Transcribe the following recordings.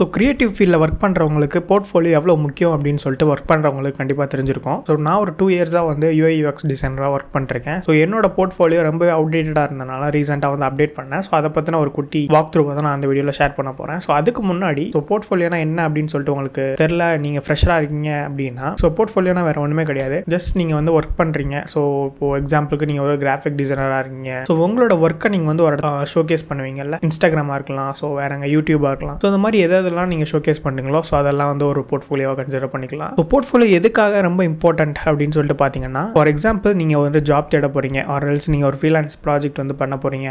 So creative ஃபீல்டில் work பண்ணுறவங்களுக்கு portfolio எவ்வளோ முக்கியம் அப்படின்னு சொல்லிட்டு ஒர்க் பண்ணுறவங்களுக்கு கண்டிப்பாக தெரிஞ்சிருக்கும். ஸோ நான் ஒரு 2 இயர்ஸாக வந்து UI UX டிசைனராக ஒர்க் பண்ணிருக்கேன். ஸோ என்னோட போர்ட்ஃபோலியோ ரொம்ப அவுடேட்டடாக இருந்தனால ரீசெண்டாக வந்து அப்டேட் பண்ணேன். ஸோ அதை பற்றின ஒரு குட்டி வாக் த்ரூ தான் நான் அந்த வீடியோவில் ஷேர் பண்ண போகிறேன். ஸோ அதுக்கு முன்னாடி போர்ட்ஃபோலியோனா என்ன அப்படின்னு சொல்லிட்டு உங்களுக்கு தெரில, நீங்கள் ஃப்ரெஷராக இருக்கீங்க அப்படின்னா போர்ட்ஃபோலியோனா வேறு ஒன்றுமே கிடையாது. ஜஸ்ட் நீங்கள் வந்து ஒர்க் பண்ணுறீங்க. ஸோ இப்போது எக்ஸாம்பிளுக்கு நீங்கள் ஒரு கிராஃபிக் டிசைனராக இருக்கீங்க. ஸோ உங்களோட ஒர்க்கை நீங்கள் வந்து ஒரு ஷோகேஸ் பண்ணுவீங்கல்ல, இன்ஸ்டாகிராமாக இருக்கலாம், ஸோ வேறங்க யூடியூபாக இருக்கலாம். ஸோ இந்த மாதிரி எதாவது நீங்கள் ஷோகேஸ் பண்ணுறீங்களோ ஸோ அதெல்லாம் வந்து ஒரு போர்ட்ஃபோலியோவை கன்சிடர் பண்ணிக்கலாம். ஸோ போர்ட்ஃபோலியோ எதுக்காக ரொம்ப இம்பார்ட்டன்ட் அப்படின்னு சொல்லிட்டு பார்த்தீங்கன்னா, ஃபார் எக்ஸாம்பிள் நீங்கள் வந்து ஜாப் தேட போகிறீங்க, ஆர் எல்ஸ் நீங்கள் ஒரு ஃப்ரீலான்ஸ் ப்ராஜெக்ட் வந்து பண்ண போகிறீங்க,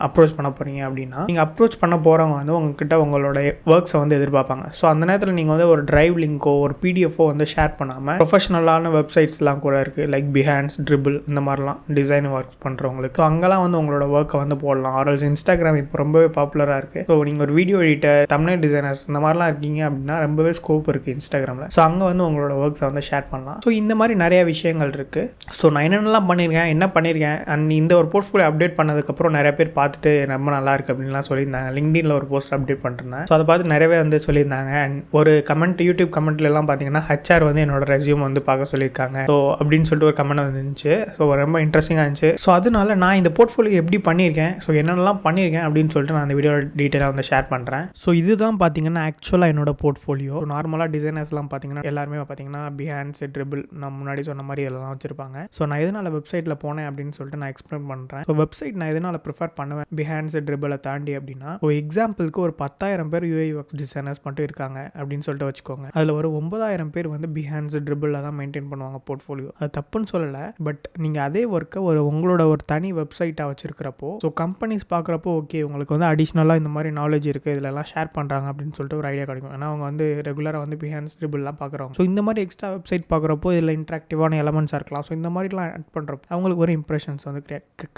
அப்ரோச் பண்ண போகிறீங்க அப்படின்னா, நீங்கள் அப்ரோச் பண்ண போகிறவங்க வந்து உங்ககிட்ட உங்களோட ஒர்க்ஸை வந்து எதிர்பார்ப்பாங்க. ஸோ அந்த நேரத்தில் நீங்கள் வந்து ஒரு டிரைவ் லிங்கோ ஒரு பிடிஎஃபோ வந்து ஷேர் பண்ணாமல் ப்ரொஃபஷனலான வெப்சைட்ஸ்லாம் கூட இருக்குது, லைக் பிஹான்ஸ், ட்ரிபிள், இந்த மாதிரிலாம் டிசைன் ஒர்க்ஸ் பண்ணுறவங்களுக்கு அங்கெல்லாம் வந்து உங்களோட ஒர்க்கை வந்து போடலாம். ஆர் எல்ஸ் இன்ஸ்டாகிராம் இப்போ ரொம்பவே பாப்புலராக இருக்குது. ஸோ நீங்கள் ஒரு வீடியோ எடிட்டர், தம்ப்நெயில் டிசைனர்ஸ் இந்த மாதிரிலாம் இருக்கீங்க அப்படின்னா ரொம்பவே ஸ்கோப் இருக்குது இன்ஸ்டாகிராமில். ஸோ அங்கே வந்து உங்களோட ஒர்க்ஸை வந்து ஷேர் பண்ணலாம். ஸோ இந்த மாதிரி நிறைய விஷயங்கள் இருக்குது. ஸோ நான் என்னென்னலாம் பண்ணியிருக்கேன், என்ன பண்ணியிருக்கேன், அண்ட் இந்த ஒரு போர்ட்ஃபோலியோ அப்டேட் பண்ணதுக்கப்புறம் நிறைய பேர் பார்த்துட்டு ரொம்ப நல்லா இருக்குது அப்படின்லாம் சொல்லியிருந்தாங்க. லிங்க்டின்ல ஒரு போஸ்ட் அப்டேட் பண்ணிருந்தேன். ஸோ அதை பார்த்து நிறையவே வந்து சொல்லியிருந்தாங்க. அண்ட் ஒரு கமெண்ட் யூடியூப் கமெண்ட்லாம் பார்த்தீங்கன்னா HR வந்து என்னோட ரெஸ்யூம் வந்து பார்க்க சொல்லியிருக்காங்க ஸோ அப்படின்னு சொல்லிட்டு ஒரு கமெண்ட் வந்துருந்துச்சு. ஸோ ரொம்ப இன்ட்ரெஸ்டிங்காக இருந்துச்சு. ஸோ அதனால நான் இந்த போர்ட்ஃபோலியோ எப்படி பண்ணியிருக்கேன், ஸோ என்னென்னலாம் பண்ணியிருக்கேன் அப்படின்னு சொல்லிட்டு நான் அந்த வீடியோ டீட்டெயிலாக வந்து ஷேர் பண்ணுறேன். ஸோ இதுதான் பார்த்தீங்கன்னா ஆக்சுவலாக என்னோட போர்ட்ஃபோலியோ. நார்மலாக டிசைனர்ஸ்லாம் பார்த்தீங்கன்னா எல்லாருமே பார்த்தீங்கன்னா பிஹான்ஸ், ட்ரிபிள், நான் முன்னாடி சொன்ன மாதிரி எல்லாம் வச்சிருப்பாங்க. ஸோ நான் எதனால் வெப்சைட்டில் போனேன் அப்படின்னு சொல்லிட்டு நான் எக்ஸ்பிளைன் பண்ணுறேன். ஸோ வெப்சைட் நான் எதனால் ப்ரிஃபர் பண்ணுவேன் பிஹான்ஸ், ட்ரிபிளை தாண்டி அப்படின்னா, ஸோ எக்ஸாம்பிளுக்கு ஒரு 10,000 பேர் UI UX டிசைனர்ஸ் மட்டும் இருக்காங்க அப்படின்னு சொல்லிட்டு வச்சுக்கோங்க. அதில் ஒரு 9,000 பேர் வந்து பிஹான்ஸ், ட்ரிபிளில் தான் மெயின்டைன் பண்ணுவாங்க போர்ட்ஃபோலியோ. அது தப்புன்னு சொல்லலை, பட் நீங்கள் அதே ஒர்க்கை உங்களோட ஒரு தனி வெப்சைட்டாக வச்சிருக்கிறப்போ ஸோ கம்பெனிஸ் பார்க்குறப்போ ஓகே உங்களுக்கு வந்து அடிஷ்னலாக இந்த மாதிரி நாலேஜ் இருக்குது, இதிலெல்லாம் ஷேர் பண்ணுறாங்க அப்படின்னு சொல்லிட்டு ஒரு ஐடியா கிடைக்கும். ஏன்னா அவங்க வந்து ரெகுலராக வந்து பிஹான்ஸ், ட்ரிபிள்லாம் பார்க்குறோம். ஸோ இந்த மாதிரி எக்ஸ்ட்ரா வெப்சைட் பார்க்குறப்போ இதில் இன்ட்ராக்டிவான எலமெண்ட்ஸாக இருக்கலாம். ஸோ இந்த மாதிரிலாம் ஆட் பண்ணுறப்போ அவங்களுக்கு ஒரு இம்ப்ரெஷன்ஸ் வந்து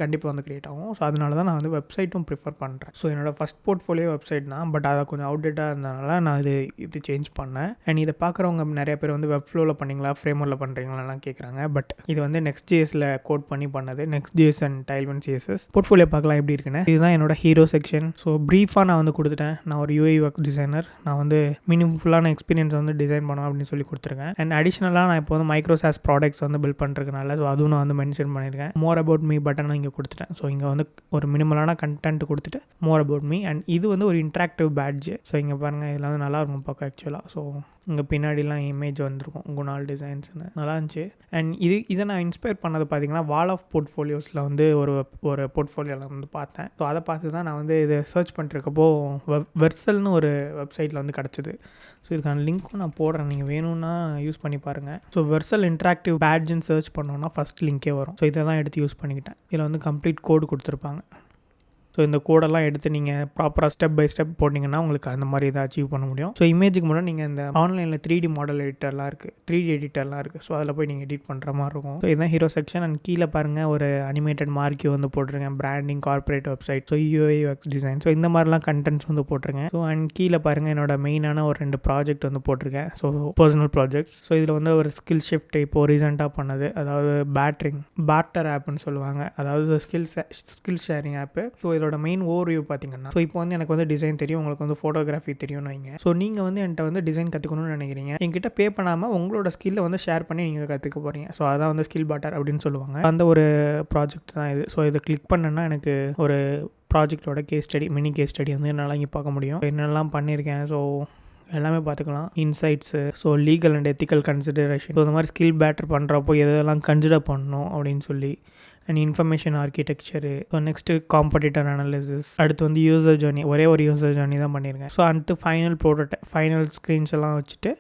கண்டிப்பாக வந்து கிரியேட் ஆகும். ஸோ அதனால தான் நான் வந்து வெப்சைட்டும் ப்ரிஃபர் பண்ணுறேன். ஸோ என்னோட ஃபஸ்ட் போர்ட்ஃபோலியோ வெப்சைட் தான், பட் அதை கொஞ்சம் அவுடேட்டாக இருந்ததுனால நான் இது சேஞ்ச் பண்ணேன். அண்ட் இதை பார்க்குறவங்க நிறைய பேர் வந்து வெப் ஃப்ளோவில் பண்ணிங்களா, ஃப்ரேம்வொர்க்கில் பண்ணுறீங்களாலாம் கேட்குறாங்க. பட் இது வந்து Next.jsல கோட் பண்ணது, Next.js and Tailwind CSS. Portfolio பார்க்கலாம் எப்படி இருக்குன்னு. இதுதான் என்னோட ஹீரோ செக்ஷன். ஸோ ப்ரீஃபாக நான் வந்து கொடுத்துட்டேன். நான் ஒரு UI UX டிசைனர், நான் வந்து மீனிங்ஃபுல்லான எக்ஸ்பீரியன்ஸ் வந்து டிசைன் பண்ணோம் அப்படின்னு சொல்லி கொடுத்துருக்கேன். அண்ட் அடிஷ்னலாக நான் இப்போ வந்து மைக்ரோசாஸ் ப்ராடக்ட்ஸ் வந்து பில்ட் பண்ணுறதுனால ஸோ அதுவும் நான் வந்து மென்ஷன் பண்ணியிருக்கேன். மோர் அபவுட் மீ பட்டனை இங்கே கொடுத்துட்டேன். ஸோ இங்கே வந்து ஒரு மினிமலான கண்டென்ட் கொடுத்துட்டு மோர் அபவுட் மீ, அண்ட் இது வந்து ஒரு இன்ட்ராக்டிவ் பேட்ஜ். ஸோ இங்கே பாருங்கள், இதில் வந்து நல்லா இருக்கும் பார்க்க ஆக்சுவலாக. ஸோ இங்கே பின்னாடிலாம் இமேஜ் வந்துருக்கும், குணால் டிசைன்ஸ்னு நல்லா இருந்துச்சு. அண்ட் இதை நான் இன்ஸ்பயர் பண்ணது பார்த்தீங்கன்னா வால் ஆஃப் போர்ட்ஃபோலியோஸில் வந்து ஒரு போர்ட்ஃபோலியோவில் வந்து பார்த்தேன். ஸோ அதை பார்த்து தான் நான் வந்து இதை சர்ச் பண்ணிருக்கப்போ வெர்சல்னு ஒரு வெப்சைட்டில் வந்து கிடச்சிது. ஸோ இதுக்கான லிங்க்கும் நான் போடுறேன், நீங்கள் வேணும்னா யூஸ் பண்ணி பாருங்கள். ஸோ வெர்சல் இன்ட்ராக்டிவ் பேட்ஜ்னு சர்ச் பண்ணோன்னா ஃபஸ்ட் லிங்க்கே வரும். ஸோ இதெல்லாம் எடுத்து யூஸ் பண்ணிக்கிட்டேன். இதில் வந்து கம்ப்ளீட் கோடு கொடுத்துருப்பாங்க. ஸோ இந்த கோடெல்லாம் எடுத்து நீங்கள் ப்ராப்பராக ஸ்டெப் பை ஸ்டெப் போட்டிங்கன்னா உங்களுக்கு அந்த மாதிரி இதை அச்சீவ் பண்ண முடியும். ஸோ இமேஜுக்கு முன்னாடி நீங்கள் இந்த ஆன்லைனில் 3D மாடல் எடிட்டர்லாம் இருக்குது, 3D எடிட்டர்லாம் இருக்குது. ஸோ அதில் போய் நீங்கள் எடிட் பண்ணுற மாதிரி இருக்கும். ஸோ இதுதான் ஹீரோ செக்ஷன். அண்ட் கீழே பாருங்கள் ஒரு அனிமேட்டட் மார்க்கியூ வந்து போட்டிருக்கேன், branding, corporate website, so UI UX design, so இந்த மாதிரிலாம் கண்டென்ட்ஸ் வந்து போட்டிருக்கேன். ஸோ அண்ட் கீழே பாருங்கள் என்னோட மெயினான ஒரு 2 ப்ராஜெக்ட் வந்து போட்டிருக்கேன். So personal projects. ஸோ இதில் வந்து ஒரு ஸ்கில் ஷிஃப்ட் இப்போ ரீசெண்டாக பண்ணது, அதாவது பார்ட்டர் ஆப்னு சொல்லுவாங்க, அதாவது ஸ்கில் ஷேரிங் ஆப்பு. ஸோ இதோட மெயின் ஓவர்வியூ பார்த்தீங்கன்னா, ஸோ இப்போ வந்து எனக்கு வந்து டிசைன் தெரியும், உங்களுக்கு வந்து ஃபோட்டோகிராஃபி தெரியும்னு வைங்க. ஸோ நீங்கள் வந்து என்கிட்ட வந்து டிசைன் கற்றுக்கணும்னு நினைக்கிறீங்க, என்கிட்ட பே பண்ணாமல் உங்களோட ஸ்கில்லை வந்து ஷேர் பண்ணி நீங்கள் கற்றுக்க போகிறீங்க. ஸோ அதான் வந்து ஸ்கில் பார்ட்டர் அப்படின்னு சொல்லுவாங்க. அந்த ஒரு ப்ராஜெக்ட் தான் இது. ஸோ இதை கிளிக் பண்ணேன்னா எனக்கு ஒரு ப்ராஜெக்டோட மினி கேஸ் ஸ்டடி வந்து என்னால் இங்கே பார்க்க முடியும். என்னெல்லாம் பண்ணியிருக்கேன் ஸோ எல்லாமே பார்த்துக்கலாம். Insights, so legal and ethical consideration, so இந்த மாதிரி ஸ்கில் பேட்டர் பண்ணுறப்போ எதெல்லாம் கன்சிடர் பண்ணணும் அப்படின்னு சொல்லி, and information architecture, so next competitor analysis, அடுத்து வந்து யூசர் ஜர்னி, ஒரே ஒரு யூசர் ஜர்னி தான் பண்ணியிருக்கேன். ஸோ அடுத்து ஃபைனல் ஸ்க்ரீன்ஸ் எல்லாம் வச்சுட்டு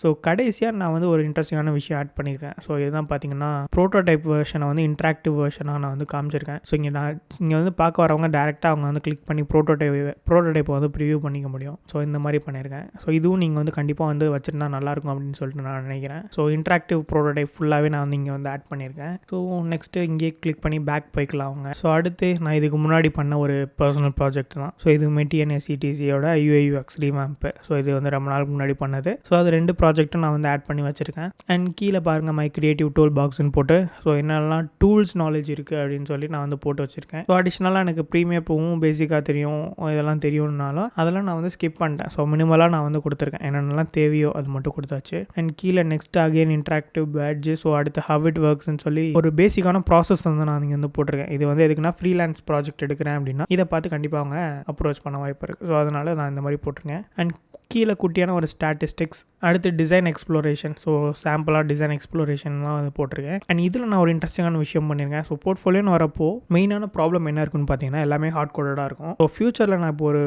ஸோ கடைசியாக நான் வந்து ஒரு இன்ட்ரெஸ்டிங்கான விஷயம் ஆட் பண்ணியிருக்கேன். ஸோ இதுதான் பார்த்தீங்கன்னா ப்ரோட்டோடைப் வெர்ஷனை வந்து இன்ட்ராக்டிவ் வெர்ஷனாக நான் வந்து காமிச்சிருக்கேன். ஸோ இங்கே வந்து பார்க்க வரவங்க டேரெக்டாக அவங்க வந்து கிளிக் பண்ணி ப்ரோட்டோடைப்பை வந்து ப்ரிவியூ பண்ணிக்க முடியும். ஸோ இந்த மாதிரி பண்ணியிருக்கேன். ஸோ இதுவும் நீங்கள் வந்து கண்டிப்பாக வந்து வச்சுருந்தா நல்லாயிருக்கும் அப்படின்னு சொல்லிட்டு நான் நினைக்கிறேன். ஸோ இன்ட்ராக்டிவ் ப்ரோட்டோடைப் ஃபுல்லாகவே நான் வந்து இங்கே வந்து ஆட் பண்ணியிருக்கேன். ஸோ நெக்ஸ்ட்டு இங்கே கிளிக் பண்ணி பேக் போய்க்கலாம் அவங்க. ஸோ அடுத்து நான் இதுக்கு முன்னாடி பண்ண ஒரு பர்சனல் ப்ராஜெக்ட் தான். ஸோ இதுவுமே டிஎன்எஸ்சிடிசியோட யூஐயூஎக்ஸ் ரீவேம்ப். ஸோ இது வந்து ரொம்ப நாளுக்கு முன்னாடி பண்ணது. ஸோ அது 2 ப்ராஜெக்ட்டும் நான் வந்து ஆட் பண்ணி வச்சுருக்கேன். அண்ட் கீழே பாருங்கள் மை கிரியேட்டிவ் டூல் பாக்ஸ்ன்னு போட்டு ஸோ என்னெல்லாம் டூல்ஸ் நாலேஜ் இருக்குது அப்படின்னு சொல்லி நான் வந்து போட்டு வச்சுருக்கேன். ஸோ அடிஷ்னலாக எனக்கு ப்ரீமியர் போவும் பேசிக்காக தெரியும், இதெல்லாம் தெரியும்னாலும் அதெல்லாம் நான் வந்து ஸ்கிப் பண்ணிட்டேன். ஸோ மினிமலாக நான் வந்து கொடுத்துருக்கேன், என்னென்னலாம் தேவையோ அது மட்டும் கொடுத்தாச்சு. அண்ட் கீழே next again interactive badge. So அடுத்து ஹவ் இட் ஒர்க்ஸ்ன்னு சொல்லி ஒரு பேசிக்கான ப்ராசஸ் வந்து நான் இங்கே வந்து போட்டிருக்கேன். இது வந்து எதுக்குன்னா ஃப்ரீலான்ஸ் ப்ராஜெக்ட் எடுக்கிறேன் அப்படின்னா இதை பார்த்து கண்டிப்பாக அவங்க அப்ரோச் பண்ண வாய்ப்பு இருக்குது. ஸோ அதனால் நான் இந்த மாதிரி போட்டிருக்கேன். அண்ட் கீழே குட்டியான ஒரு ஸ்டாட்டிஸ்டிக்ஸ், அடுத்து டிசைன் எக்ஸ்ப்ளோரேஷன். ஸோ சாம்பிளாக டிசைன் எக்ஸ்ப்ளோரேஷன்லாம் வந்து போட்டிருக்கேன். அண்ட் இதில் நான் ஒரு இன்ட்ரெஸ்டிங்கான விஷயம் பண்ணியிருக்கேன். ஸோ போர்ட்ஃபோலியோன்னு வரப்போ மெயினான ப்ராப்ளம் என்ன இருக்குன்னு பார்த்தீங்கன்னா எல்லாமே ஹார்ட் கோடடாக இருக்கும். ஸோ ஃபியூச்சரில் நான் இப்போ ஒரு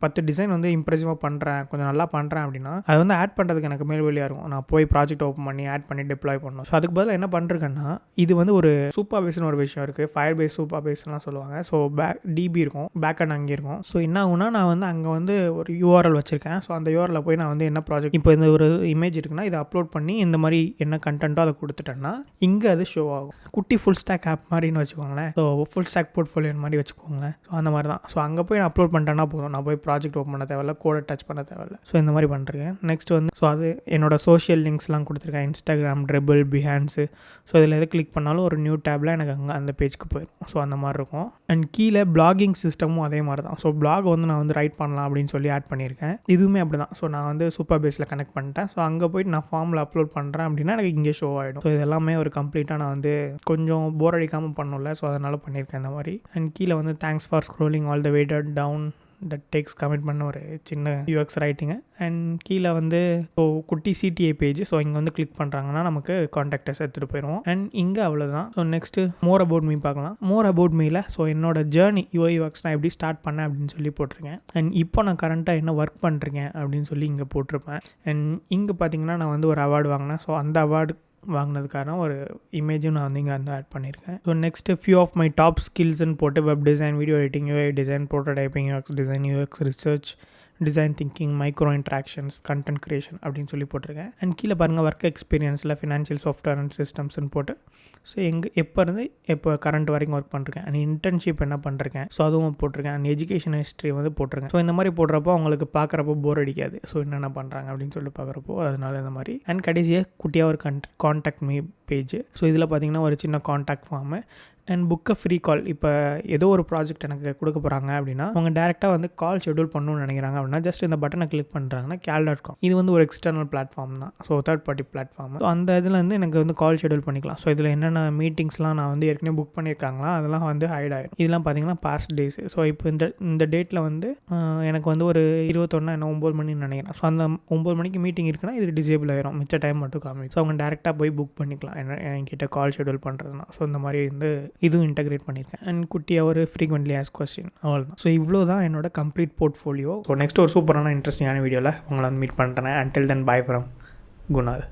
10 டிசைன் வந்து இம்ப்ரெசிவாக பண்ணுறேன், கொஞ்சம் நல்லா பண்ணுறேன் அப்படின்னா அது வந்து ஆட் பண்ணுறதுக்கு எனக்கு மேல்வழியாக இருக்கும். நான் போய் ப்ராஜெக்ட் ஓப்பன் பண்ணி ஆட் பண்ணி டிப்ளாய் பண்ணணும். ஸோ அதுக்கு பதிலாக என்ன பண்ணுறேன்னா இது வந்து ஒரு சூப்பர் பேஸ்னு ஒரு விஷயம் இருக்குது. ஃபயர் பேஸ் சூப்பர் பேஸ்லாம் சொல்லுவாங்க. ஸோ டிபி இருக்கும், பேக் அண்ட் அங்கே இருக்கும். ஸோ என்ன ஆகுனா நான் வந்து அங்கே வந்து ஒரு யூஆர்எல் வச்சுருக்கேன். ஸோ அந்த யூஆர்எல் போய் நான் வந்து என்ன ப்ராஜெக்ட் இப்போ இந்த ஒரு இமேஜ் இருக்குன்னா இதை அப்லோட் பண்ணி இந்த மாதிரி என்ன கண்டென்ட்டோ அதை கொடுத்துட்டேன்னா இங்கே அது ஷோ ஆகும். குட்டி ஃபுல் ஸ்டாக் ஆப் மாதிரின்னு வச்சுக்கோங்களேன். ஸோ ஃபுல் ஸ்டாக் போர்ட்ஃபோலியோ மாதிரி வச்சுக்கோங்களேன். ஸோ அந்த மாதிரி தான். ஸோ அங்கே போய் நான் அப்லோட் பண்ணிட்டேன்னா போதும், நான் போய் ப்ராஜெக்ட் ஓப்பன் பண்ண தேவையில்ல, கோடை டச் பண்ண தேவையில்ல. ஸோ இந்த மாதிரி பண்ணுறேன். நெக்ஸ்ட் வந்து ஸோ அது என்னோட சோஷியல் லிங்க்ஸ்லாம் கொடுத்துருக்கேன், இன்ஸ்டாகிராம், ட்ரிபிள், பிஹான்ஸு. ஸோ இதில் எது கிளிக் பண்ணாலும் ஒரு நியூ டேப்பில் எனக்கு அங்கே அந்த பேஜ்க்கு போயிடும். ஸோ அந்த மாதிரி இருக்கும். அண்ட் கீழே பிளாகிங் சிஸ்டமும் அதே மாதிரி தான். ஸோ பிளாக் வந்து நான் வந்து ரைட் பண்ணலாம் அப்படின்னு சொல்லி ஆட் பண்ணியிருக்கேன். இதுவுமே அப்படி தான். ஸோ நான் வந்து சூப்பர் பேஸில் கனெக்ட் பண்ணிட்டேன். ஸோ அங்கே போயிட்டு நான் ஃபார்மில் அப்லோட் பண்ணுறேன் அப்படின்னா எனக்கு இங்கே ஷோ ஆகிடும். ஸோ இது எல்லாமே ஒரு கம்ப்ளீட்டாக நான் வந்து கொஞ்சம் போர் அடிக்காமல் பண்ணல. ஸோ அதனால் பண்ணியிருக்கேன் இந்த மாதிரி. அண்ட் கீழே வந்து thanks for scrolling all the way down that takes comment பண்ண ஒரு சின்ன யூஎக்ஸ் ரைட்டிங்கு. அண்ட் கீழே வந்து ஸோ குட்டி சிடிஏ பேஜ். ஸோ இங்கே வந்து கிளிக் பண்ணுறாங்கன்னா நமக்கு கான்டாக்டர்ஸ் எடுத்துகிட்டு போயிடுவோம். அண்ட் இங்கே அவ்வளோதான். So next more about me பார்க்கலாம். மோர் அபவுட் மீல ஸோ என்னோட ஜேர்னி யூஐயூஎக்ஸ் நான் எப்படி ஸ்டார்ட் பண்ணேன் அப்படின்னு சொல்லி போட்டிருக்கேன். அண்ட் இப்போ நான் கரண்ட்டாக என்ன ஒர்க் பண்ணுறேன் அப்படின்னு சொல்லி இங்கே போட்டிருப்பேன். அண்ட் இங்கே பார்த்தீங்கன்னா நான் வந்து ஒரு அவார்டு வாங்கினேன். ஸோ அந்த அவார்டு வாங்கினதுக்கான ஒரு இமேஜும் நான் வந்து இங்கே வந்து ஆட் பண்ணியிருக்கேன். So next few of my top ஸ்கில்ஸ்ன்னு போட்டு web design, video editing, UI design, prototyping, UX design, UX research, design thinking, micro interactions, content creation அப்படின்னு சொல்லி போட்டிருக்கேன். அண்ட் கீழே பாருங்கள் ஒர்க் எக்ஸ்பீரியன்ஸில் ஃபினான்ஷியல் சாஃப்ட்வேர் அண்ட் சிஸ்டம்ஸ்ன்னு போட்டு ஸோ எப்போ இருந்து எப்போ கரண்ட் வரைக்கும் ஒர்க் பண்ணிருக்கேன். அண்ட் இன்டர்ன்ஷிப் என்ன பண்ணிருக்கேன் ஸோ அதுவும் போட்டிருக்கேன். அண்ட் எஜுகேஷன் ஹிஸ்ட்ரி வந்து போட்டிருக்கேன். ஸோ இந்த மாதிரி போடுறப்போ அவங்களுக்கு பார்க்குறப்போ போர் அடிக்காது. ஸோ என்னென்ன பண்ணுறாங்க அப்படின்னு சொல்லி பார்க்குறப்போ அதனால இந்த மாதிரி. அண்ட் கடைசியாக குட்டியாக ஒரு கான்டாக்ட் மீ பேஜ். ஸோ இதில் பார்த்தீங்கன்னா ஒரு சின்ன கான்டாக்ட் ஃபார்மு அண்ட் புக்கை ஃப்ரீ கால். இப்போ ஏதோ ஒரு ப்ராஜெக்ட் எனக்கு கொடுக்க போகிறாங்க அப்படின்னா அவங்க டேரெக்டாக வந்து கால் ஷெட்யூல் பண்ணணும்னு நினைக்கிறாங்க அப்படின்னா ஜஸ்ட் இந்த பட்டனை கிளிக் பண்ணுறாங்கன்னா Cal.com. இது வந்து ஒரு எக்ஸ்டர்னல் பிளாட்ஃபார்ம் தான். So third party platform. So அந்த இதில் வந்து எனக்கு வந்து கால் ஷெட்யூல் பண்ணிக்கலாம். ஸோ இதில் என்னென்ன மீட்டிங்ஸ்லாம் நான் வந்து ஏற்கனவே புக் பண்ணியிருக்காங்களா அதெல்லாம் வந்து ஹைட் ஆகிடும். இதெல்லாம் பார்த்தீங்கன்னா பாஸ்ட் டேஸ். ஸோ இப்போ இந்த டேட்டில் வந்து எனக்கு வந்து ஒரு 21 என்ன 9 மணின்னு நினைக்கிறேன். ஸோ அந்த 9 மணிக்கு மீட்டிங் இருக்குன்னா இது டிசேபிள் ஆகிரும், மிச்ச டைம் மட்டும் காமிக்கும். ஸோ அவங்க டேரெக்டாக போய் புக் பண்ணிக்கலாம் என்கிட்ட கால் ஷெட்யூல் பண்ணுறதுனா. ஸோ இந்த மாதிரி வந்து இதுவும் இன்டெகிரேட் பண்ணியிருக்கேன். அண்ட் குட்டியாக ஒரு ஃப்ரீக்வெண்ட்லி ஆஸ்க் கொஸ்டின், அவ்வளோதான். ஸோ இவ்வளோ தான் என்னோட கம்ப்ளீட் போர்ட்ஃபோலியோ. ஸோ நெக்ஸ்ட் ஒரு சூப்பரான இன்ட்ரெஸ்டிங்கான வீடியோவில் உங்களை வந்து மீட் பண்ணுறேன். Until then by from Kunal.